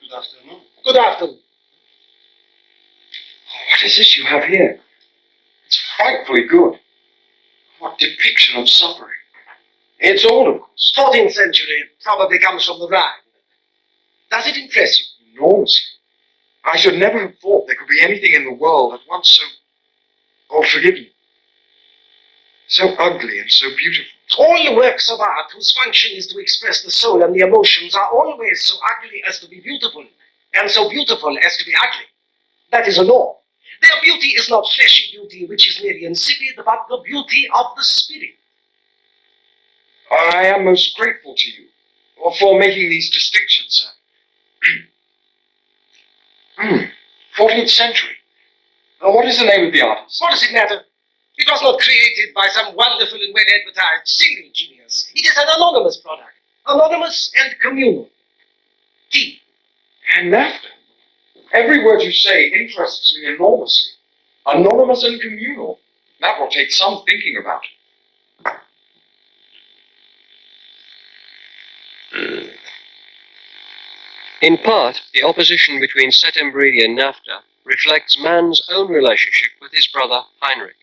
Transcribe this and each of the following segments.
Good afternoon. Good afternoon. What is this you have here? It's frightfully good. What depiction of suffering. It's old, of course. 14th century, probably comes from the Rhine. Does it impress you? Enormously. I should never have thought there could be anything in the world at once so, oh, forgive me, so ugly and so beautiful. All works of art whose function is to express the soul and the emotions are always so ugly as to be beautiful, and so beautiful as to be ugly. That is a law. Their beauty is not fleshy beauty, which is merely insipid, but the beauty of the spirit. I am most grateful to you for making these distinctions, sir. 14th century. What is the name of the artist? What does it matter? It was not created by some wonderful and well-advertised single genius. It is an anonymous product. Anonymous and communal. T. And Naphta. Every word you say interests me enormously. Anonymous and communal. That will take some thinking about. In part, the opposition between Settembrini and Naphta reflects Mann's own relationship with his brother Heinrich.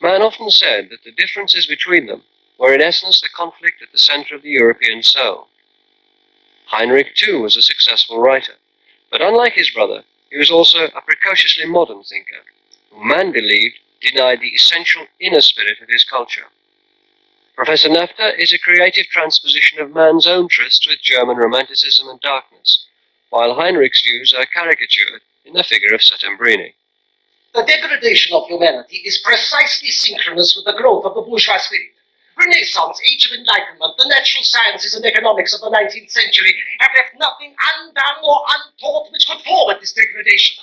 Mann often said that the differences between them were in essence the conflict at the center of the European soul. Heinrich too was a successful writer, but unlike his brother, he was also a precociously modern thinker, who Mann believed denied the essential inner spirit of his culture. Professor Naphta is a creative transposition of Mann's own trysts with German romanticism and darkness, while Heinrich's views are caricatured in the figure of Settembrini. The degradation of humanity is precisely synchronous with the growth of the bourgeois spirit. Renaissance, Age of Enlightenment, the natural sciences and economics of the 19th century have left nothing undone or untaught which could forward this degradation.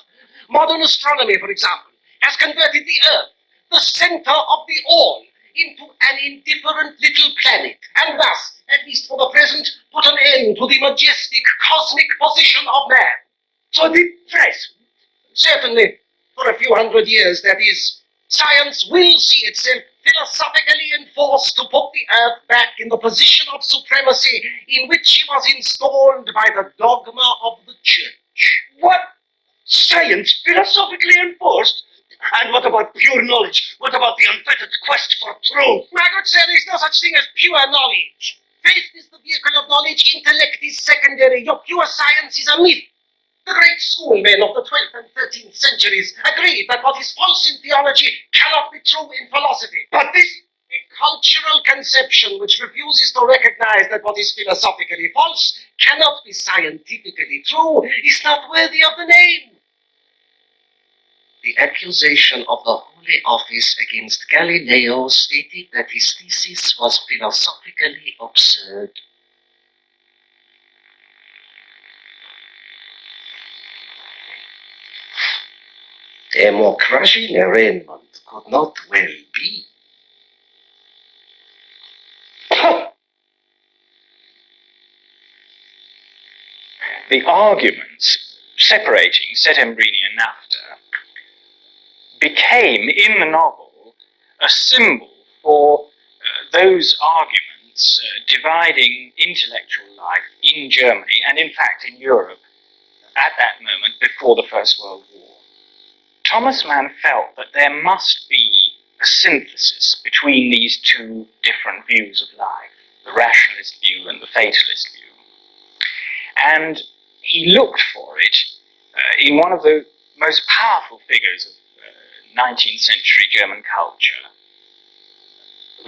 Modern astronomy, for example, has converted the Earth, the center of the all, into an indifferent little planet, and thus, at least for the present, put an end to the majestic cosmic position of man. So the present, certainly for a few hundred years, that is, science will see itself philosophically enforced to put the Earth back in the position of supremacy in which she was installed by the dogma of the Church. What? Science philosophically enforced? And what about pure knowledge? What about the unfettered quest for truth? My good sir, there is no such thing as pure knowledge. Faith is the vehicle of knowledge, intellect is secondary. Your pure science is a myth. The great schoolmen of the 12th and 13th centuries agreed that what is false in theology cannot be true in philosophy. But this a cultural conception which refuses to recognize that what is philosophically false cannot be scientifically true is not worthy of the name. The accusation of the Holy Office against Galileo stated that his thesis was philosophically absurd. A more crushing arraignment could not well be. The arguments separating Settembrini and Naphta became, in the novel, a symbol for those arguments dividing intellectual life in Germany and, in fact, in Europe at that moment before the First World War. Thomas Mann felt that there must be a synthesis between these two different views of life, the rationalist view and the fatalist view. And he looked for it in one of the most powerful figures of 19th century German culture,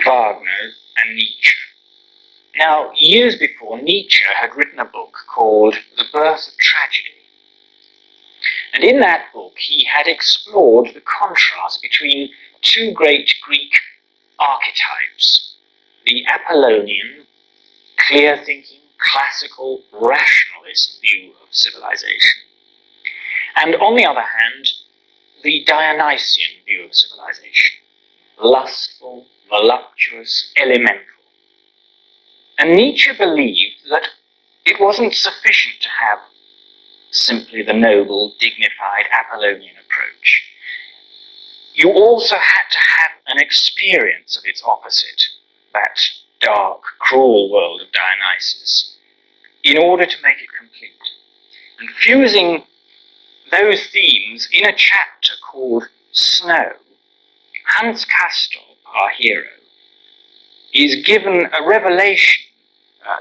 Wagner and Nietzsche. Now, years before, Nietzsche had written a book called The Birth of Tragedy. And in that book, he had explored the contrast between two great Greek archetypes, the Apollonian, clear-thinking, classical, rationalist view of civilization, and on the other hand, the Dionysian view of civilization, lustful, voluptuous, elemental. And Nietzsche believed that it wasn't sufficient to have simply the noble, dignified Apollonian approach. You also had to have an experience of its opposite, that dark, cruel world of Dionysus, in order to make it complete. And fusing those themes in a chapter called Snow, Hans Castorp, our hero, is given a revelation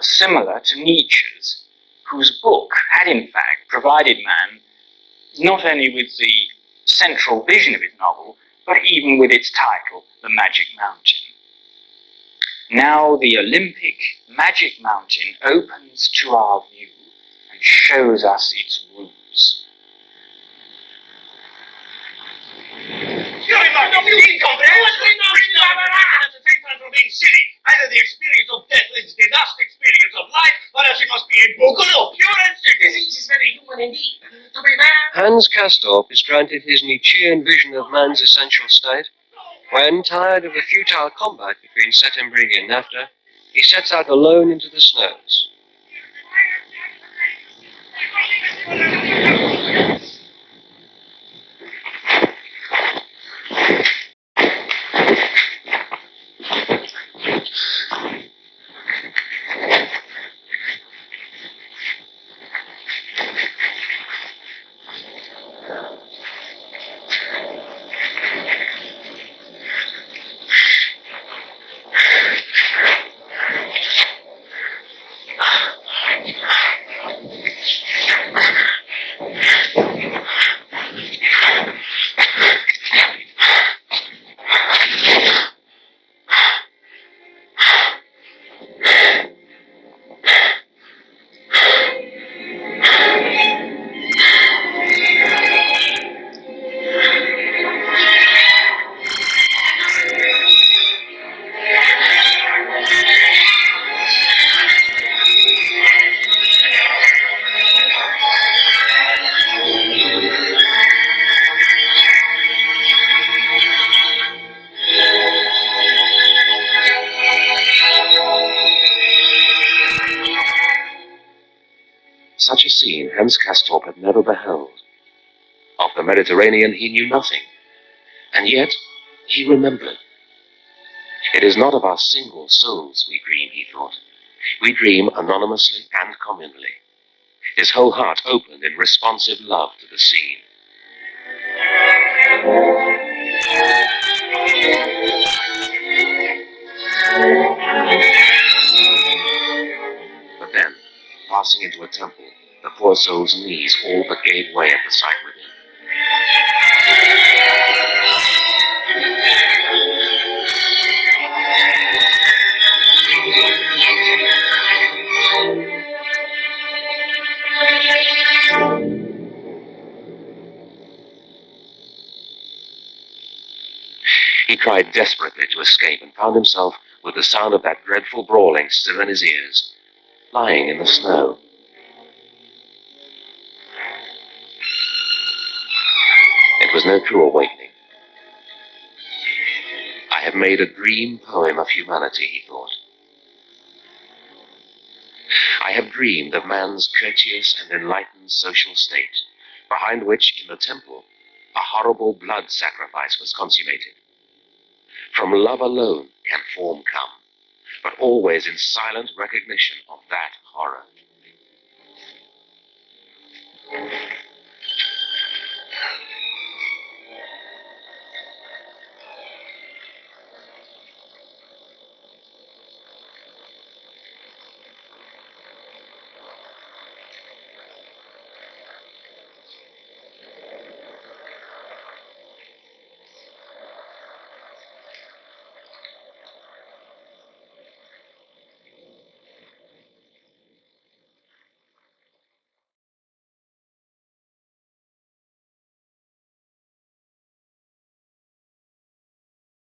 similar to Nietzsche's, whose book had in fact provided Mann not only with the central vision of his novel, but even with its title, The Magic Mountain. Now the Olympic Magic Mountain opens to our view and shows us its roots. Being silly. Either the experience of death is the last experience of life, or else it must be a buccolo, pure and simple. It is very human indeed. To be man. Hans Castorp is granted his Nietzschean vision of man's essential state when, tired of the futile combat between Settembrini and Naphta, he sets out alone into the snows. Such a scene Hans Castorp had never beheld. Of the Mediterranean he knew nothing, and yet he remembered. It is not of our single souls we dream, he thought. We dream anonymously and communally. His whole heart opened in responsive love to the scene. But then, passing into a temple, the poor soul's knees all but gave way at the sight within. He tried desperately to escape and found himself with the sound of that dreadful brawling still in his ears, lying in the snow. It was no true awakening. I have made a dream poem of humanity, he thought. I have dreamed of man's courteous and enlightened social state, behind which, in the temple, a horrible blood sacrifice was consummated. From love alone can form come, but always in silent recognition of that horror.